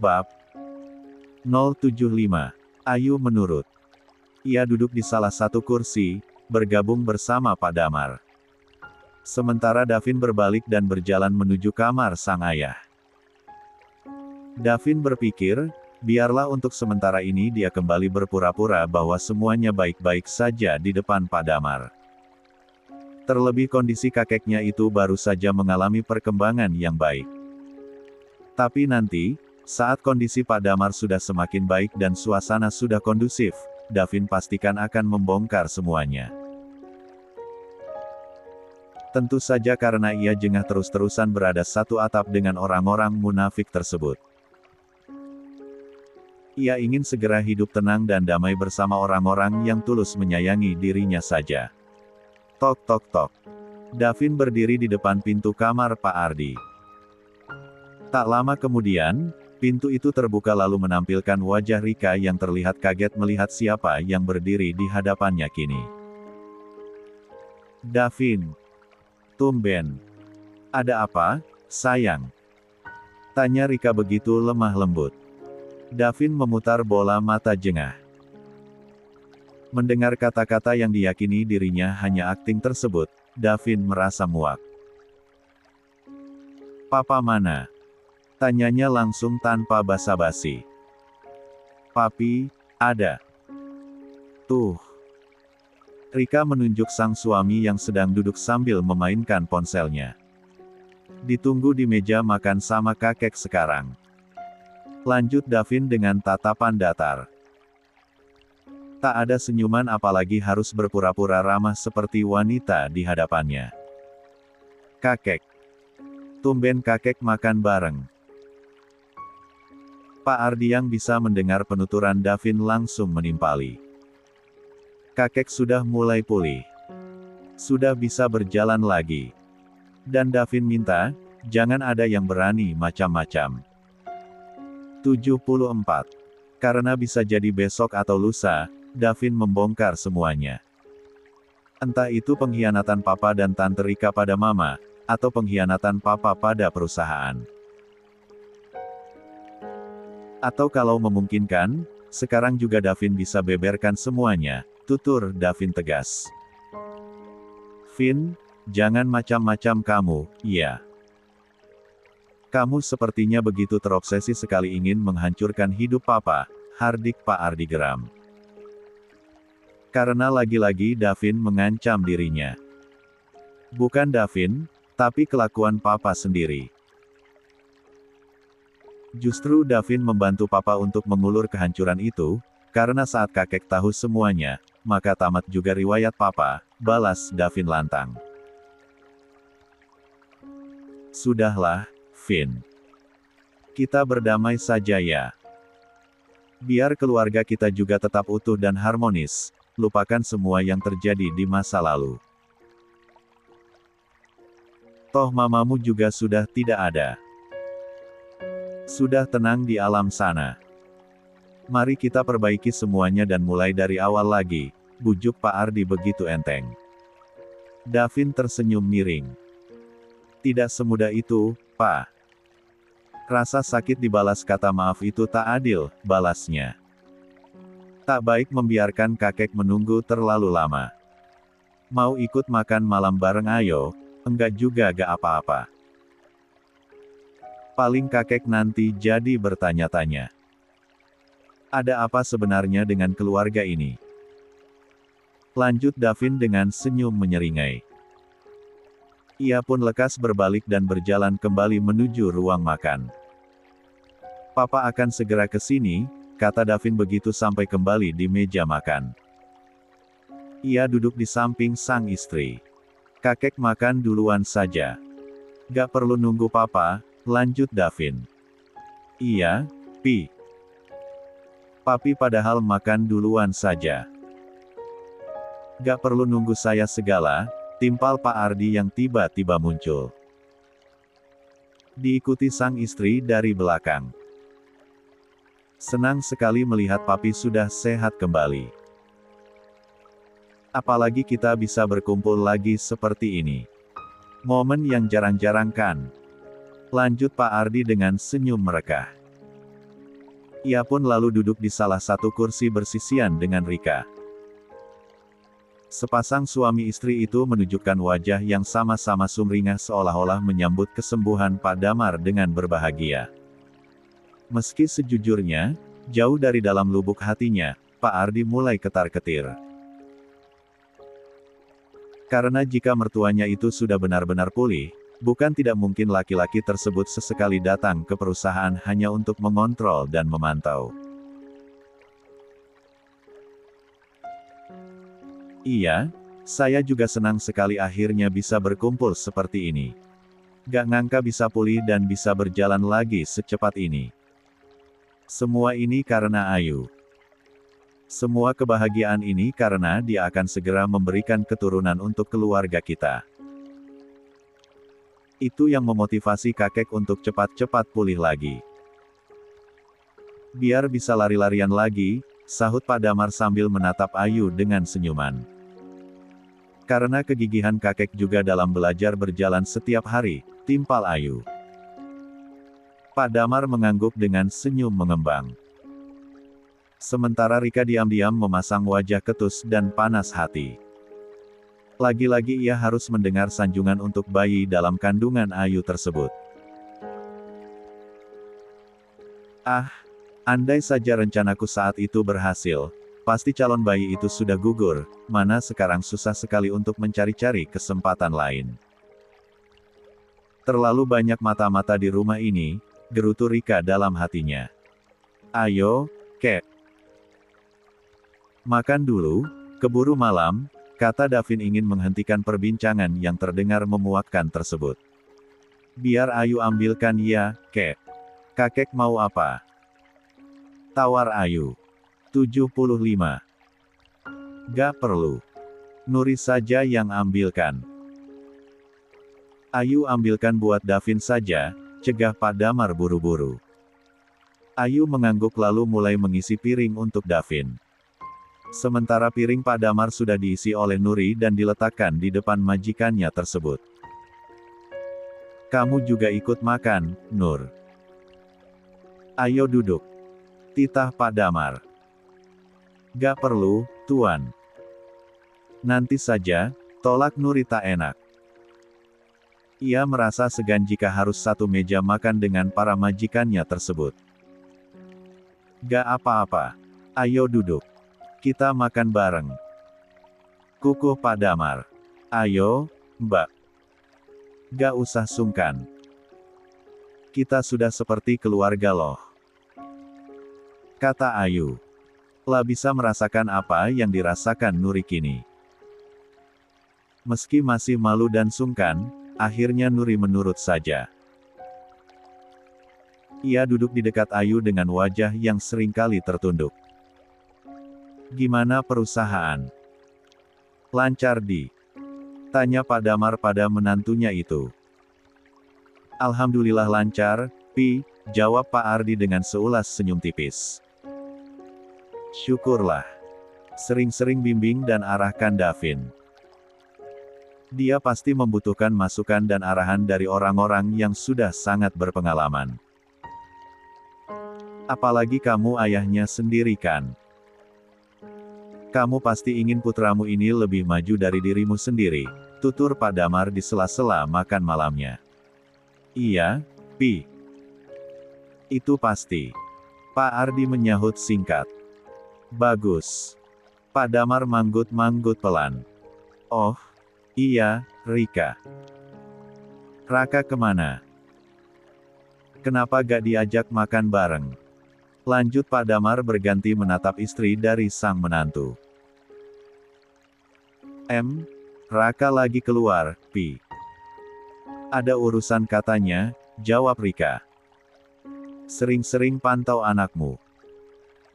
Bab 075. Ayu menurut. Ia duduk di salah satu kursi, bergabung bersama Pak Damar. Sementara Davin berbalik dan berjalan menuju kamar sang ayah. Davin berpikir, biarlah untuk sementara ini dia kembali berpura-pura bahwa semuanya baik-baik saja di depan Pak Damar. Terlebih kondisi kakeknya itu baru saja mengalami perkembangan yang baik. Tapi nanti, saat kondisi Pak Damar sudah semakin baik dan suasana sudah kondusif, Davin pastikan akan membongkar semuanya. Tentu saja karena ia jengah terus-terusan berada satu atap dengan orang-orang munafik tersebut. Ia ingin segera hidup tenang dan damai bersama orang-orang yang tulus menyayangi dirinya saja. Tok tok tok. Davin berdiri di depan pintu kamar Pak Ardi. Tak lama kemudian, pintu itu terbuka lalu menampilkan wajah Rika yang terlihat kaget melihat siapa yang berdiri di hadapannya kini. Davin. Tumben. Ada apa, sayang? Tanya Rika begitu lemah lembut. Davin memutar bola mata jengah. Mendengar kata-kata yang diyakini dirinya hanya akting tersebut, Davin merasa muak. Papa mana? Tanyanya langsung tanpa basa-basi. Papi, ada. Tuh. Rika menunjuk sang suami yang sedang duduk sambil memainkan ponselnya. Ditunggu di meja makan sama kakek sekarang. Lanjut Davin dengan tatapan datar. Tak ada senyuman apalagi harus berpura-pura ramah seperti wanita di hadapannya. Kakek. Tumben kakek makan bareng. Pak Ardi yang bisa mendengar penuturan Davin langsung menimpali. Kakek sudah mulai pulih. Sudah bisa berjalan lagi. Dan Davin minta, jangan ada yang berani macam-macam. 74. Karena bisa jadi besok atau lusa, Davin membongkar semuanya. Entah itu pengkhianatan papa dan tante Rika pada mama, atau pengkhianatan papa pada perusahaan. Atau kalau memungkinkan, sekarang juga Davin bisa beberkan semuanya, tutur Davin tegas. Vin, jangan macam-macam kamu, ya. Kamu sepertinya begitu terobsesi sekali ingin menghancurkan hidup papa, hardik Pak Ardi geram. Karena lagi-lagi Davin mengancam dirinya. Bukan Davin, tapi kelakuan papa sendiri. Justru Davin membantu papa untuk mengulur kehancuran itu, karena saat kakek tahu semuanya, maka tamat juga riwayat papa, balas Davin lantang. Sudahlah, Vin. Kita berdamai saja ya. Biar keluarga kita juga tetap utuh dan harmonis. Lupakan semua yang terjadi di masa lalu. Toh mamamu juga sudah tidak ada. Sudah tenang di alam sana. Mari kita perbaiki semuanya dan mulai dari awal lagi, bujuk Pak Ardi begitu enteng. Davin tersenyum miring. Tidak semudah itu, Pak. Rasa sakit dibalas kata maaf itu tak adil, balasnya. Tak baik membiarkan kakek menunggu terlalu lama. Mau ikut makan malam bareng ayo, enggak juga gak apa-apa. Paling kakek nanti jadi bertanya-tanya. Ada apa sebenarnya dengan keluarga ini? Lanjut Davin dengan senyum menyeringai. Ia pun lekas berbalik dan berjalan kembali menuju ruang makan. Papa akan segera ke sini, kata Davin begitu sampai kembali di meja makan. Ia duduk di samping sang istri. Kakek makan duluan saja. Gak perlu nunggu papa, lanjut Davin. Iya, Pi. Papi padahal makan duluan saja. Gak perlu nunggu saya segala, timpal Pak Ardi yang tiba-tiba muncul. Diikuti sang istri dari belakang. Senang sekali melihat papi sudah sehat kembali. Apalagi kita bisa berkumpul lagi seperti ini. Momen yang jarang-jarang kan. Lanjut Pak Ardi dengan senyum merekah. Ia pun lalu duduk di salah satu kursi bersisian dengan Rika. Sepasang suami istri itu menunjukkan wajah yang sama-sama sumringah seolah-olah menyambut kesembuhan Pak Damar dengan berbahagia. Meski sejujurnya, jauh dari dalam lubuk hatinya, Pak Ardi mulai ketar-ketir. Karena jika mertuanya itu sudah benar-benar pulih, bukan tidak mungkin laki-laki tersebut sesekali datang ke perusahaan hanya untuk mengontrol dan memantau. Iya, saya juga senang sekali akhirnya bisa berkumpul seperti ini. Gak ngangka bisa pulih dan bisa berjalan lagi secepat ini. Semua ini karena Ayu. Semua kebahagiaan ini karena dia akan segera memberikan keturunan untuk keluarga kita. Itu yang memotivasi kakek untuk cepat-cepat pulih lagi. Biar bisa lari-larian lagi, sahut Pak Damar sambil menatap Ayu dengan senyuman. Karena kegigihan kakek juga dalam belajar berjalan setiap hari, timpal Ayu. Pak Damar mengangguk dengan senyum mengembang. Sementara Rika diam-diam memasang wajah ketus dan panas hati. Lagi-lagi ia harus mendengar sanjungan untuk bayi dalam kandungan Ayu tersebut. Ah, andai saja rencanaku saat itu berhasil, pasti calon bayi itu sudah gugur, mana sekarang susah sekali untuk mencari-cari kesempatan lain. Terlalu banyak mata-mata di rumah ini, gerutu Rika dalam hatinya. Ayo, Kek. Makan dulu, keburu malam, kata Davin ingin menghentikan perbincangan yang terdengar memuakkan tersebut. Biar Ayu ambilkan ya, Kek. Kakek mau apa? Tawar Ayu. 75. Gak perlu. Nuri saja yang ambilkan. Ayu ambilkan buat Davin saja, cegah Pak Damar buru-buru. Ayu mengangguk lalu mulai mengisi piring untuk Davin. Sementara piring Pak Damar sudah diisi oleh Nuri dan diletakkan di depan majikannya tersebut. Kamu juga ikut makan, Nur. Ayo duduk. Titah Pak Damar. Gak perlu, Tuan. Nanti saja, tolak Nuri tak enak. Ia merasa segan jika harus satu meja makan dengan para majikannya tersebut. Gak apa-apa. Ayo duduk. Kita makan bareng. Kukuh Pak Damar. Ayo, Mbak. Gak usah sungkan. Kita sudah seperti keluarga loh. Kata Ayu. Lah bisa merasakan apa yang dirasakan Nuri kini. Meski masih malu dan sungkan, akhirnya Nuri menurut saja. Ia duduk di dekat Ayu dengan wajah yang seringkali tertunduk. Gimana perusahaan? Lancar di? Tanya Pak Damar pada menantunya itu. Alhamdulillah lancar, Pi, jawab Pak Ardi dengan seulas senyum tipis. Syukurlah. Sering-sering bimbing dan arahkan Davin. Dia pasti membutuhkan masukan dan arahan dari orang-orang yang sudah sangat berpengalaman. Apalagi kamu ayahnya sendiri kan? Kamu pasti ingin putramu ini lebih maju dari dirimu sendiri, tutur Pak Damar di sela-sela makan malamnya. Iya, Pi. Itu pasti. Pak Ardi menyahut singkat. Bagus. Pak Damar manggut-manggut pelan. Oh, iya, Rika. Raka kemana? Kenapa gak diajak makan bareng? Lanjut Pak Damar berganti menatap istri dari sang menantu. Raka lagi keluar, Pi. Ada urusan katanya, jawab Rika. Sering-sering pantau anakmu.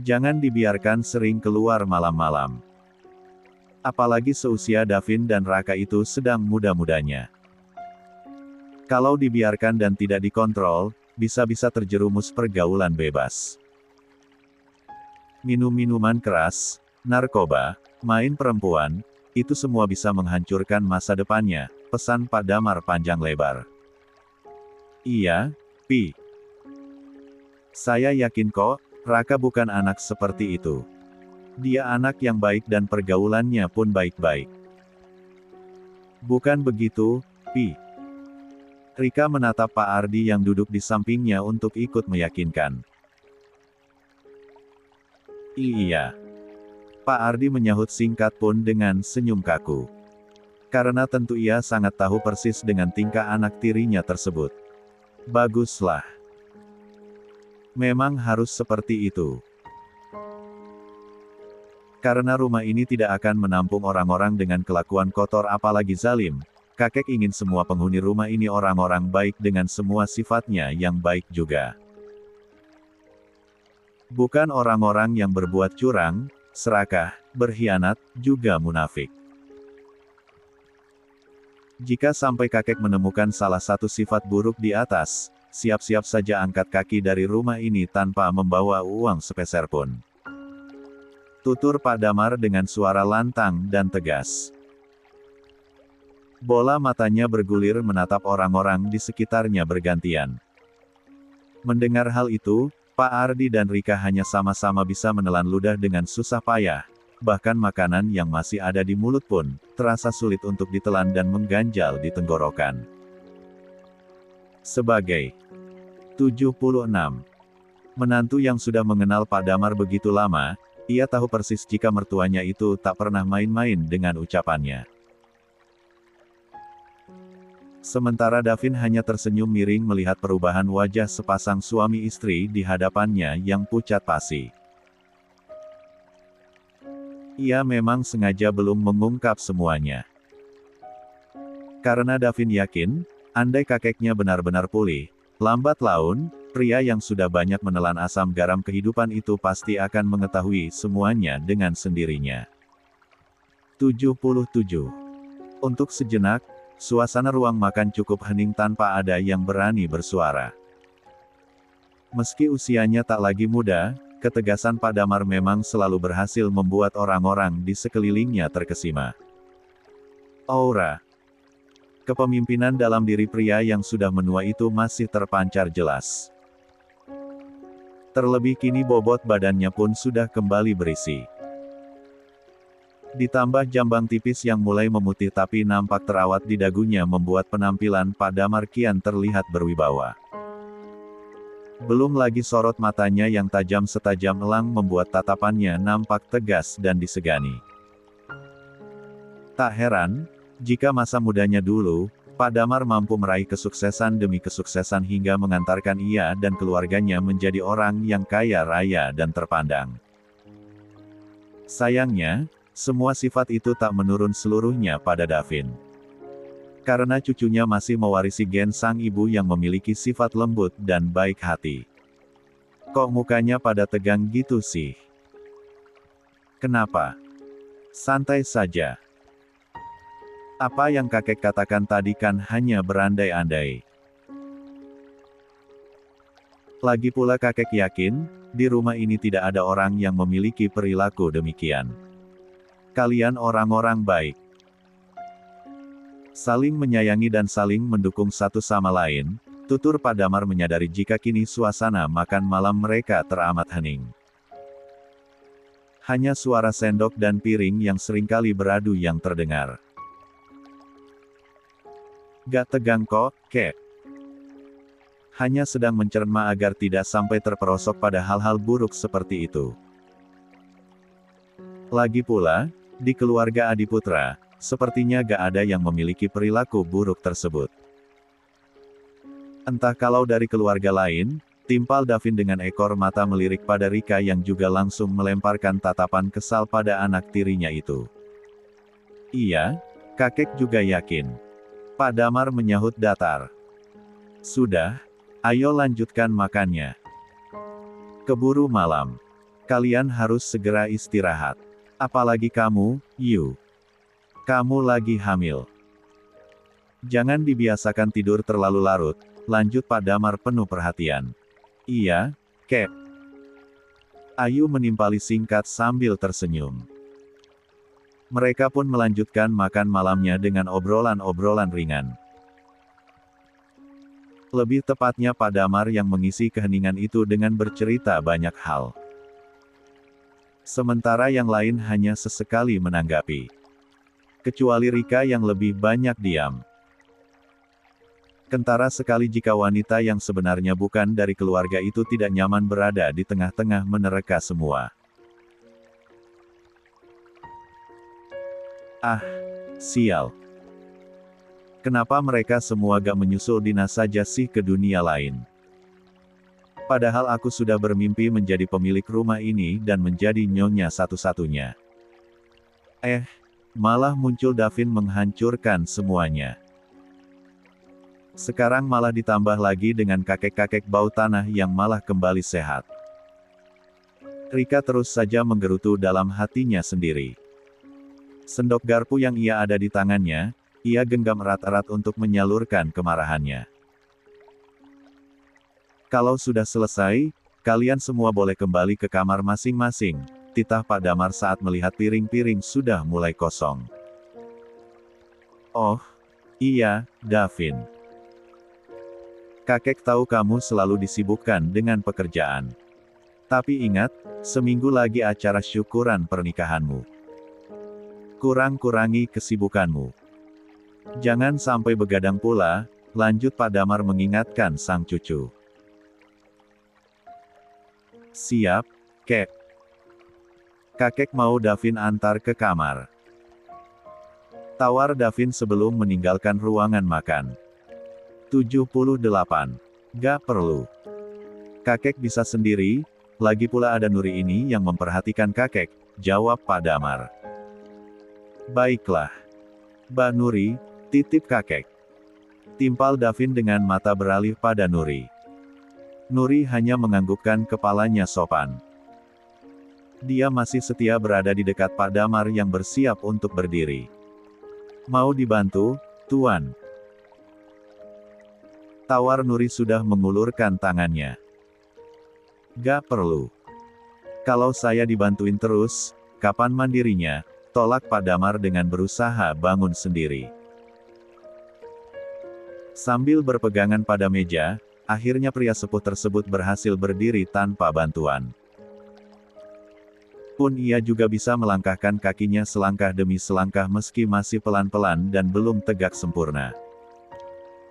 Jangan dibiarkan sering keluar malam-malam. Apalagi seusia Davin dan Raka itu sedang muda-mudanya. Kalau dibiarkan dan tidak dikontrol, bisa-bisa terjerumus pergaulan bebas. Minum minuman keras, narkoba, main perempuan, itu semua bisa menghancurkan masa depannya, pesan Pak Damar panjang lebar. Iya, Pi. Saya yakin kok, Raka bukan anak seperti itu. Dia anak yang baik dan pergaulannya pun baik-baik. Bukan begitu, Pi? Rika menatap Pak Ardi yang duduk di sampingnya untuk ikut meyakinkan. Iya. Pak Ardi menyahut singkat pun dengan senyum kaku. Karena tentu ia sangat tahu persis dengan tingkah anak tirinya tersebut. Baguslah. Memang harus seperti itu. Karena rumah ini tidak akan menampung orang-orang dengan kelakuan kotor apalagi zalim, kakek ingin semua penghuni rumah ini orang-orang baik dengan semua sifatnya yang baik juga. Bukan orang-orang yang berbuat curang, serakah, berkhianat, juga munafik. Jika sampai kakek menemukan salah satu sifat buruk di atas, siap-siap saja angkat kaki dari rumah ini tanpa membawa uang sepeser pun. Tutur Pak Damar dengan suara lantang dan tegas. Bola matanya bergulir menatap orang-orang di sekitarnya bergantian. Mendengar hal itu, Pak Ardi dan Rika hanya sama-sama bisa menelan ludah dengan susah payah, bahkan makanan yang masih ada di mulut pun, terasa sulit untuk ditelan dan mengganjal di tenggorokan. Sebagai 76 menantu yang sudah mengenal Pak Damar begitu lama, ia tahu persis jika mertuanya itu tak pernah main-main dengan ucapannya. Sementara Davin hanya tersenyum miring melihat perubahan wajah sepasang suami istri di hadapannya yang pucat pasi. Ia memang sengaja belum mengungkap semuanya. Karena Davin yakin, andai kakeknya benar-benar pulih, lambat laun, pria yang sudah banyak menelan asam garam kehidupan itu pasti akan mengetahui semuanya dengan sendirinya. 77. Untuk sejenak, suasana ruang makan cukup hening tanpa ada yang berani bersuara. Meski usianya tak lagi muda, ketegasan Pak Damar memang selalu berhasil membuat orang-orang di sekelilingnya terkesima. Aura kepemimpinan dalam diri pria yang sudah menua itu masih terpancar jelas. Terlebih kini bobot badannya pun sudah kembali berisi. Ditambah jambang tipis yang mulai memutih tapi nampak terawat di dagunya membuat penampilan Pak Damar kian terlihat berwibawa. Belum lagi sorot matanya yang tajam setajam elang membuat tatapannya nampak tegas dan disegani. Tak heran, jika masa mudanya dulu, Pak Damar mampu meraih kesuksesan demi kesuksesan hingga mengantarkan ia dan keluarganya menjadi orang yang kaya raya dan terpandang. Sayangnya, semua sifat itu tak menurun seluruhnya pada Davin. Karena cucunya masih mewarisi gen sang ibu yang memiliki sifat lembut dan baik hati. Kok mukanya pada tegang gitu sih? Kenapa? Santai saja. Apa yang kakek katakan tadi kan hanya berandai-andai. Lagi pula kakek yakin, di rumah ini tidak ada orang yang memiliki perilaku demikian. Kalian orang-orang baik. Saling menyayangi dan saling mendukung satu sama lain, tutur Pak Damar menyadari jika kini suasana makan malam mereka teramat hening. Hanya suara sendok dan piring yang seringkali beradu yang terdengar. Gak tegang kok, kek. Hanya sedang mencerna agar tidak sampai terperosok pada hal-hal buruk seperti itu. Lagi pula, di keluarga Adiputra, sepertinya gak ada yang memiliki perilaku buruk tersebut. Entah kalau dari keluarga lain, timpal Davin dengan ekor mata melirik pada Rika yang juga langsung melemparkan tatapan kesal pada anak tirinya itu. Iya, kakek juga yakin. Pak Damar menyahut datar. Sudah, ayo lanjutkan makannya. Keburu malam. Kalian harus segera istirahat. Apalagi kamu, Yu. Kamu lagi hamil. Jangan dibiasakan tidur terlalu larut, lanjut Pak Damar penuh perhatian. Iya, kek. Ayu menimpali singkat sambil tersenyum. Mereka pun melanjutkan makan malamnya dengan obrolan-obrolan ringan. Lebih tepatnya Pak Damar yang mengisi keheningan itu dengan bercerita banyak hal. Sementara yang lain hanya sesekali menanggapi. Kecuali Rika yang lebih banyak diam. Kentara sekali jika wanita yang sebenarnya bukan dari keluarga itu tidak nyaman berada di tengah-tengah menerka semua. Ah, sial. Kenapa mereka semua gak menyusul Dina saja sih ke dunia lain? Padahal aku sudah bermimpi menjadi pemilik rumah ini dan menjadi nyonya satu-satunya. Malah muncul Davin menghancurkan semuanya. Sekarang malah ditambah lagi dengan kakek-kakek bau tanah yang malah kembali sehat. Rika terus saja menggerutu dalam hatinya sendiri. Sendok garpu yang ia ada di tangannya, ia genggam erat-erat untuk menyalurkan kemarahannya. Kalau sudah selesai, kalian semua boleh kembali ke kamar masing-masing, titah Pak Damar saat melihat piring-piring sudah mulai kosong. Oh, iya, Davin. Kakek tahu kamu selalu disibukkan dengan pekerjaan. Tapi ingat, seminggu lagi acara syukuran pernikahanmu. Kurang-kurangi kesibukanmu. Jangan sampai begadang pula, lanjut Pak Damar mengingatkan sang cucu. Siap, Kek. Kakek mau Davin antar ke kamar. Tawar Davin sebelum meninggalkan ruangan makan. 78. Gak perlu. Kakek bisa sendiri, lagi pula ada Nuri ini yang memperhatikan kakek, jawab Pak Damar. Baiklah. Mbak Nuri, titip kakek. Timpal Davin dengan mata beralih pada Nuri. Nuri hanya menganggukkan kepalanya sopan. Dia masih setia berada di dekat Pak Damar yang bersiap untuk berdiri. Mau dibantu, Tuan? Tawar Nuri sudah mengulurkan tangannya. Gak perlu. Kalau saya dibantuin terus, kapan mandirinya? Tolak Pak Damar dengan berusaha bangun sendiri. Sambil berpegangan pada meja, akhirnya pria sepuh tersebut berhasil berdiri tanpa bantuan. Pun ia juga bisa melangkahkan kakinya selangkah demi selangkah meski masih pelan-pelan dan belum tegak sempurna.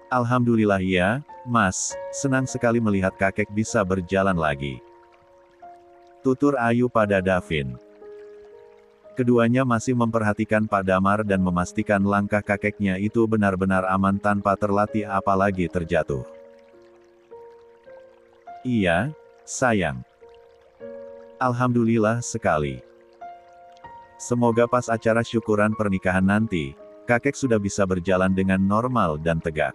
Alhamdulillah ya, Mas, senang sekali melihat kakek bisa berjalan lagi. Tutur Ayu pada Davin. Keduanya masih memperhatikan Pak Damar dan memastikan langkah kakeknya itu benar-benar aman tanpa terlatih apalagi terjatuh. Iya, sayang. Alhamdulillah sekali. Semoga pas acara syukuran pernikahan nanti, kakek sudah bisa berjalan dengan normal dan tegak.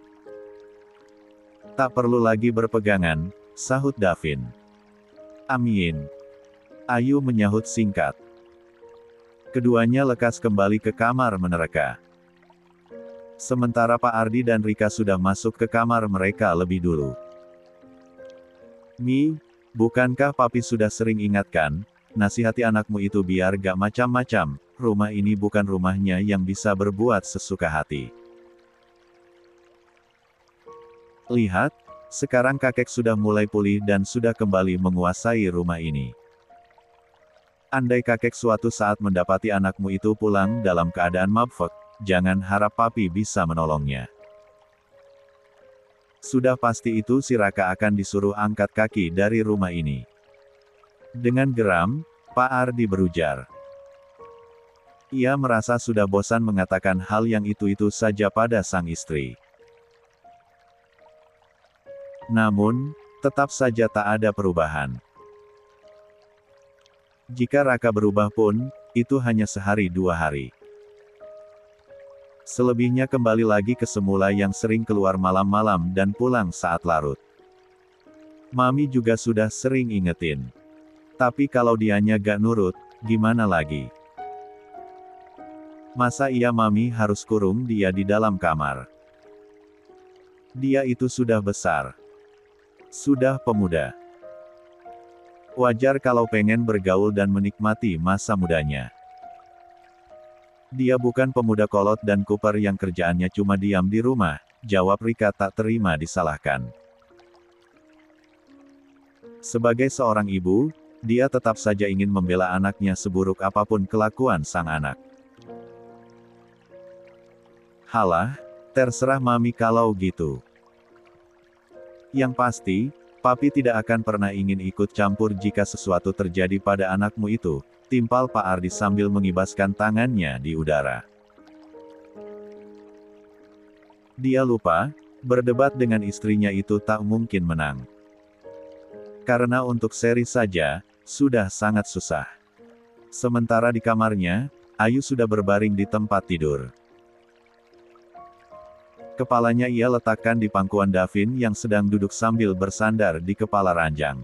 Tak perlu lagi berpegangan, sahut Davin. Amin. Ayu menyahut singkat. Keduanya lekas kembali ke kamar menerka. Sementara Pak Ardi dan Rika sudah masuk ke kamar mereka lebih dulu. Mi, bukankah Papi sudah sering ingatkan, nasihati anakmu itu biar gak macam-macam, rumah ini bukan rumahnya yang bisa berbuat sesuka hati. Lihat, sekarang kakek sudah mulai pulih dan sudah kembali menguasai rumah ini. Andai kakek suatu saat mendapati anakmu itu pulang dalam keadaan mabuk, jangan harap Papi bisa menolongnya. Sudah pasti itu si Raka akan disuruh angkat kaki dari rumah ini. Dengan geram, Pak Ardi berujar. Ia merasa sudah bosan mengatakan hal yang itu-itu saja pada sang istri. Namun, tetap saja tak ada perubahan. Jika Raka berubah pun, itu hanya sehari dua hari. Selebihnya kembali lagi ke semula yang sering keluar malam-malam dan pulang saat larut. Mami juga sudah sering ingetin. Tapi kalau dianya gak nurut, gimana lagi? Masa iya Mami harus kurung dia di dalam kamar? Dia itu sudah besar. Sudah pemuda. Wajar kalau pengen bergaul dan menikmati masa mudanya. Dia bukan pemuda kolot dan kuper yang kerjaannya cuma diam di rumah, jawab Rika tak terima disalahkan. Sebagai seorang ibu, dia tetap saja ingin membela anaknya seburuk apapun kelakuan sang anak. Halah, terserah Mami kalau gitu. Yang pasti, Papi tidak akan pernah ingin ikut campur jika sesuatu terjadi pada anakmu itu, timpal Pak Ardi sambil mengibaskan tangannya di udara. Dia lupa, berdebat dengan istrinya itu tak mungkin menang. Karena untuk seri saja, sudah sangat susah. Sementara di kamarnya, Ayu sudah berbaring di tempat tidur. Kepalanya ia letakkan di pangkuan Davin yang sedang duduk sambil bersandar di kepala ranjang.